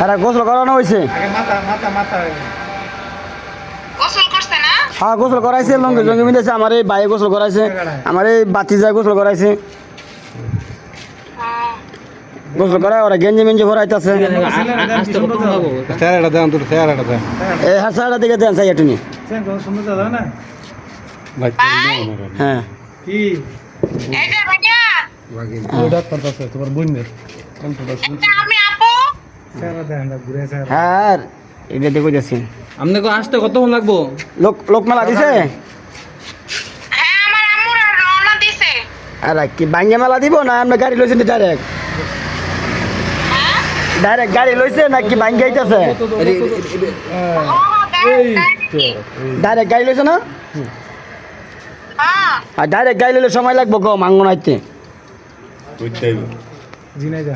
আরে গোসল করানো হয়েছে হ্যাঁ গোসল করাইছে লঙ্গি জঙ্গি মিলেছে আমার এই ভাই গোসল করাইছে আমার এই বাতিজা গোসল করাইছে গোসল করায় ওরা গেঞ্জি মেঞ্জি ভরাইতেছে এই হাসাটা দিকে দেন চাই একটু নিয়ে হ্যাঁ তোমার বোনের হ্যাঁ এটা দেখে যাচ্ছি আপনাকে আসতে কতক্ষণ লাগবো? লোক মেলা দিছে আরে কি বাঙ্গে মেলা দিব না আমরা গাড়ি লইছেন ডাইরেক্ট গাড়ি লইছে নাকি বাঙ্গে আইতাছে ডাইরেক্ট গাড়ি লইছে না আর ডাইরেক্ট গাড়ি লইলে সময় লাগবো গো মাঙ্গন আইতে জিনাইদা